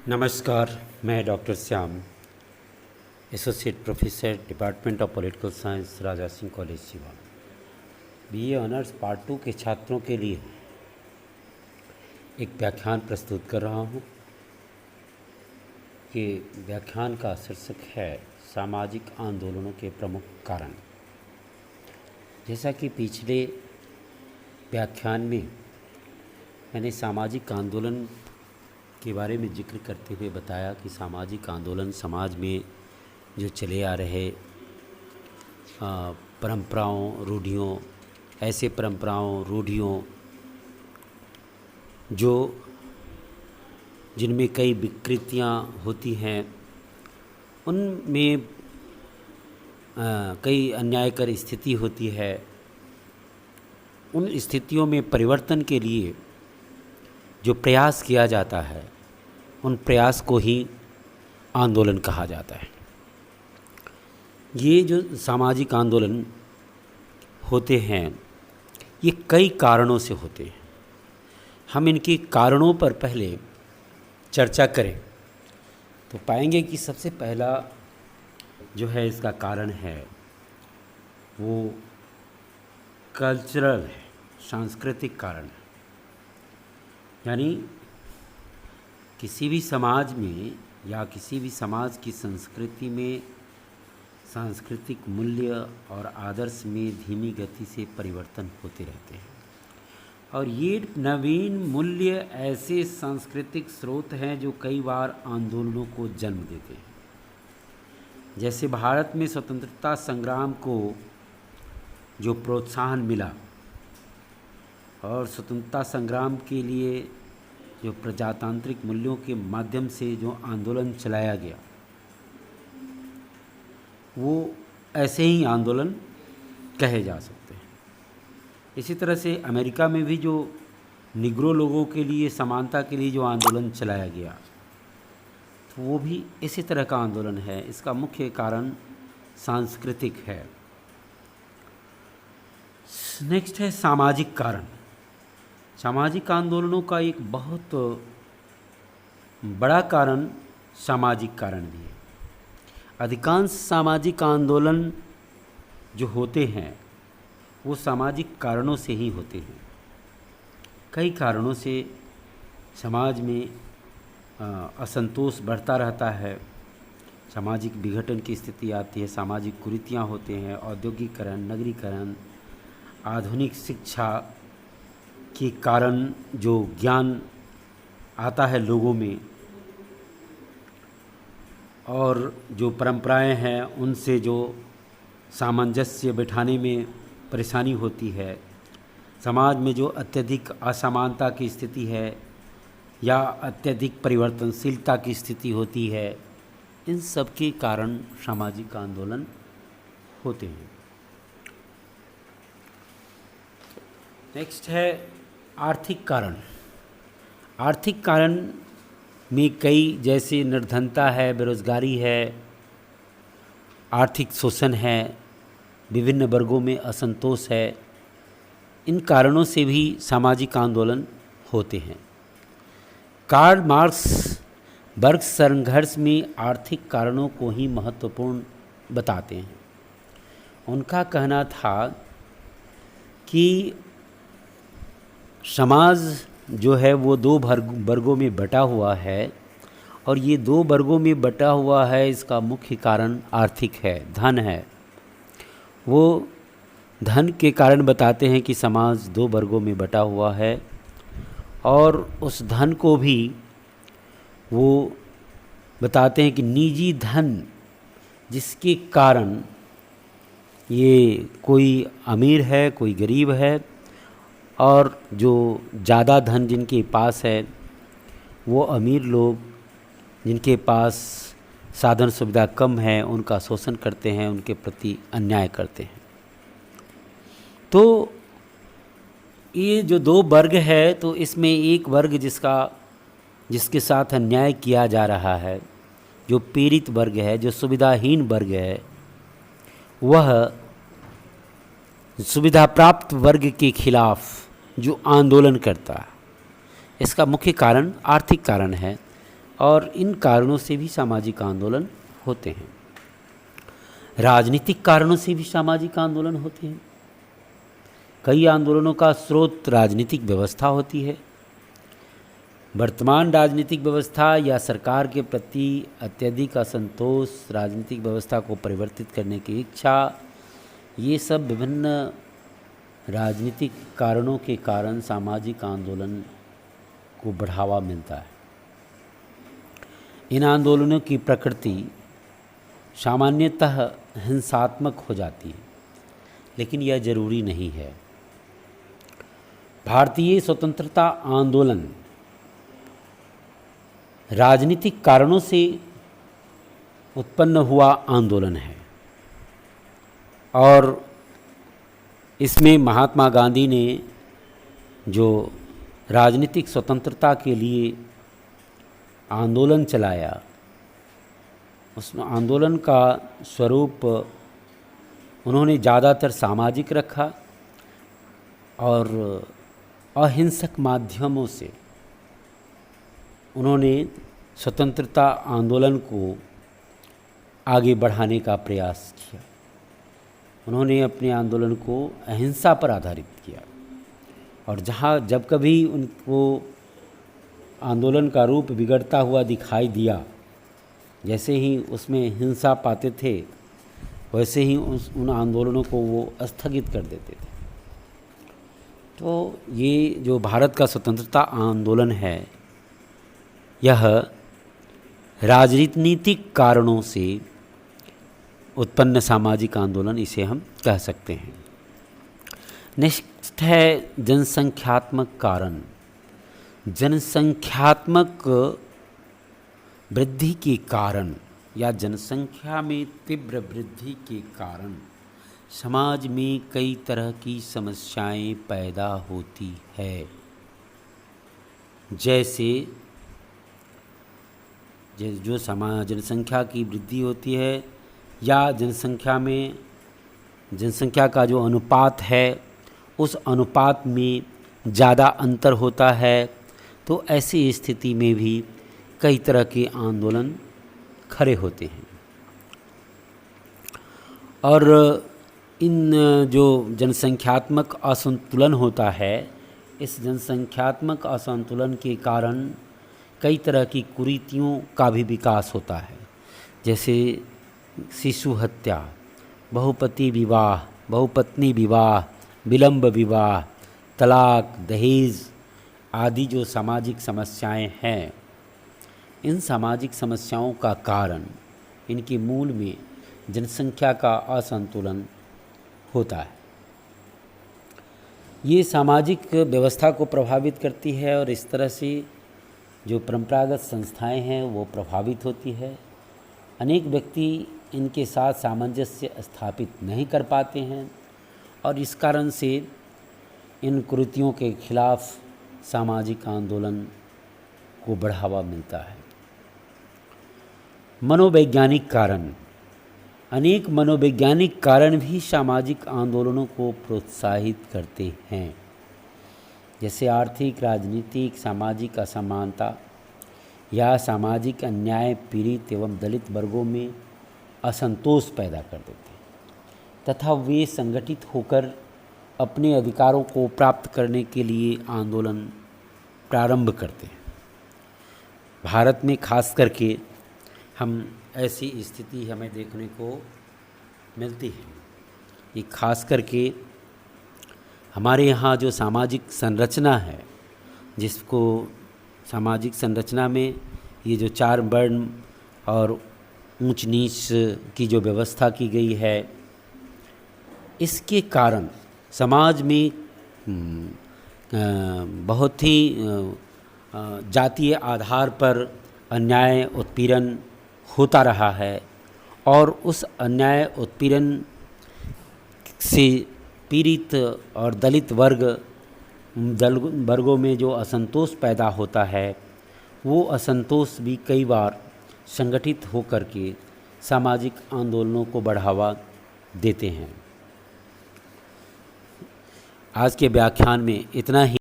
नमस्कार, मैं doctor Shyam, associate professor department of political science, Raja Singh college Shiva, BA honours part 2 के छात्रों के लिए एक व्याख्यान प्रस्तुत कर रहा हूँ। ये व्याख्यान का शीर्षक है सामाजिक आंदोलनों के प्रमुख कारण। जैसा कि पिछले व्याख्यान में मैंने सामाजिक आंदोलन के बारे में जिक्र करते हुए बताया कि सामाजिक आंदोलन समाज में जो चले आ रहे परंपराओं, रूढ़ियों, ऐसे परंपराओं, रूढ़ियों जिनमें कई विकृतियां होती हैं, उनमें कई अन्यायकर स्थिति होती है। उन स्थितियों में परिवर्तन के लिए जो प्रयास किया जाता है, उन प्रयास को ही आंदोलन कहा जाता है। ये जो सामाजिक आंदोलन होते हैं, ये कई कारणों से होते हैं। हम इनके कारणों पर पहले चर्चा करें तो पाएंगे कि सबसे पहला जो है इसका कारण है वो कल्चरल है, सांस्कृतिक कारण है। यानी किसी भी समाज में या किसी भी समाज की संस्कृति में सांस्कृतिक मूल्य और आदर्श में धीमी गति से परिवर्तन होते रहते हैं, और ये नवीन मूल्य ऐसे सांस्कृतिक स्रोत हैं जो कई बार आंदोलनों को जन्म देते हैं। जैसे भारत में स्वतंत्रता संग्राम को जो प्रोत्साहन मिला और स्वतंत्रता संग्राम के लिए जो प्रजातांत्रिक मूल्यों के माध्यम से जो आंदोलन चलाया गया, वो ऐसे ही आंदोलन कहे जा सकते हैं। इसी तरह से अमेरिका में भी जो निग्रो लोगों के लिए समानता के लिए जो आंदोलन चलाया गया, तो वो भी इसी तरह का आंदोलन है। इसका मुख्य कारण सांस्कृतिक है। नेक्स्ट है सामाजिक कारण। सामाजिक आंदोलनों का एक बहुत बड़ा कारण सामाजिक कारण भी है। अधिकांश सामाजिक आंदोलन जो होते हैं वो सामाजिक कारणों से ही होते हैं। कई कारणों से समाज में असंतोष बढ़ता रहता है, सामाजिक विघटन की स्थिति आती है, सामाजिक कुरीतियाँ होते हैं, औद्योगिकरण, नगरीकरण, आधुनिक शिक्षा के कारण जो ज्ञान आता है लोगों में, और जो परंपराएं हैं उनसे जो सामंजस्य बिठाने में परेशानी होती है, समाज में जो अत्यधिक असमानता की स्थिति है या अत्यधिक परिवर्तनशीलता की स्थिति होती है, इन सब के कारण सामाजिक आंदोलन होते हैं। नेक्स्ट है आर्थिक कारण। आर्थिक कारण में कई, जैसे निर्धनता है, बेरोजगारी है, आर्थिक शोषण है, विभिन्न वर्गों में असंतोष है। इन कारणों से भी सामाजिक आंदोलन होते हैं। कार्ल मार्क्स वर्ग संघर्ष में आर्थिक कारणों को ही महत्वपूर्ण बताते हैं। उनका कहना था कि समाज जो है वो दो वर्गों में बटा हुआ है, और ये दो वर्गों में बटा हुआ है, इसका मुख्य कारण आर्थिक है, धन है। वो धन के कारण बताते हैं कि समाज दो वर्गों में बटा हुआ है, और उस धन को भी वो बताते हैं कि निजी धन जिसके कारण ये कोई अमीर है, कोई गरीब है, और जो ज़्यादा धन जिनके पास है वो अमीर लोग, जिनके पास साधन सुविधा कम है, उनका शोषण करते हैं, उनके प्रति अन्याय करते हैं। तो ये जो दो वर्ग है, तो इसमें एक वर्ग जिसके साथ अन्याय किया जा रहा है, जो पीड़ित वर्ग है, जो सुविधाहीन वर्ग है, वह सुविधा प्राप्त वर्ग के खिलाफ जो आंदोलन करता है, इसका मुख्य कारण आर्थिक कारण है। और इन कारणों से भी सामाजिक आंदोलन होते हैं। राजनीतिक कारणों से भी सामाजिक आंदोलन होते हैं। कई आंदोलनों का स्रोत राजनीतिक व्यवस्था होती है। वर्तमान राजनीतिक व्यवस्था या सरकार के प्रति अत्यधिक असंतोष, राजनीतिक व्यवस्था को परिवर्तित करने की इच्छा, ये सब विभिन्न राजनीतिक कारणों के कारण सामाजिक आंदोलन को बढ़ावा मिलता है। इन आंदोलनों की प्रकृति सामान्यतः हिंसात्मक हो जाती है, लेकिन यह जरूरी नहीं है। भारतीय स्वतंत्रता आंदोलन राजनीतिक कारणों से उत्पन्न हुआ आंदोलन है और इसमें महात्मा गांधी ने जो राजनीतिक स्वतंत्रता के लिए आंदोलन चलाया, उस आंदोलन का स्वरूप उन्होंने ज़्यादातर सामाजिक रखा और अहिंसक माध्यमों से उन्होंने स्वतंत्रता आंदोलन को आगे बढ़ाने का प्रयास किया। उन्होंने अपने आंदोलन को अहिंसा पर आधारित किया और जब कभी उनको आंदोलन का रूप बिगड़ता हुआ दिखाई दिया, जैसे ही उसमें हिंसा पाते थे, वैसे ही उन आंदोलनों को वो स्थगित कर देते थे। तो ये जो भारत का स्वतंत्रता आंदोलन है, यह राजनीतिक कारणों से उत्पन्न सामाजिक आंदोलन, इसे हम कह सकते हैं। नेक्स्ट है जनसंख्यात्मक कारण। जनसंख्यात्मक वृद्धि के कारण या जनसंख्या में तीव्र वृद्धि के कारण समाज में कई तरह की समस्याएं पैदा होती है। जैसे जो जनसंख्या की वृद्धि होती है या जनसंख्या का जो अनुपात है, उस अनुपात में ज़्यादा अंतर होता है, तो ऐसी स्थिति में भी कई तरह के आंदोलन खड़े होते हैं। और इन जो जनसंख्यात्मक असंतुलन होता है, इस जनसंख्यात्मक असंतुलन के कारण कई तरह की कुरीतियों का भी विकास होता है। जैसे शिशु हत्या, बहुपति विवाह, बहुपत्नी विवाह, विलंब विवाह, तलाक, दहेज आदि जो सामाजिक समस्याएं हैं, इन सामाजिक समस्याओं का कारण, इनके मूल में जनसंख्या का असंतुलन होता है। ये सामाजिक व्यवस्था को प्रभावित करती है और इस तरह से जो परंपरागत संस्थाएं हैं वो प्रभावित होती है। अनेक व्यक्ति इनके साथ सामंजस्य स्थापित नहीं कर पाते हैं और इस कारण से इन कुरीतियों के खिलाफ सामाजिक आंदोलन को बढ़ावा मिलता है। मनोवैज्ञानिक कारण। अनेक मनोवैज्ञानिक कारण भी सामाजिक आंदोलनों को प्रोत्साहित करते हैं। जैसे आर्थिक, राजनीतिक, सामाजिक असमानता या सामाजिक अन्याय पीड़ित एवं दलित वर्गों में असंतोष पैदा कर देते हैं तथा वे संगठित होकर अपने अधिकारों को प्राप्त करने के लिए आंदोलन प्रारंभ करते हैं। भारत में खास करके हम ऐसी स्थिति हमें देखने को मिलती है। ये खास करके हमारे यहाँ जो सामाजिक संरचना है, जिसको सामाजिक संरचना में ये जो 4 वर्ण और ऊंच नीच की जो व्यवस्था की गई है, इसके कारण समाज में बहुत ही जातीय आधार पर अन्याय उत्पीड़न होता रहा है और उस अन्याय उत्पीड़न से पीड़ित और दलित वर्गों में जो असंतोष पैदा होता है, वो असंतोष भी कई बार संगठित होकर के सामाजिक आंदोलनों को बढ़ावा देते हैं। आज के व्याख्यान में इतना ही।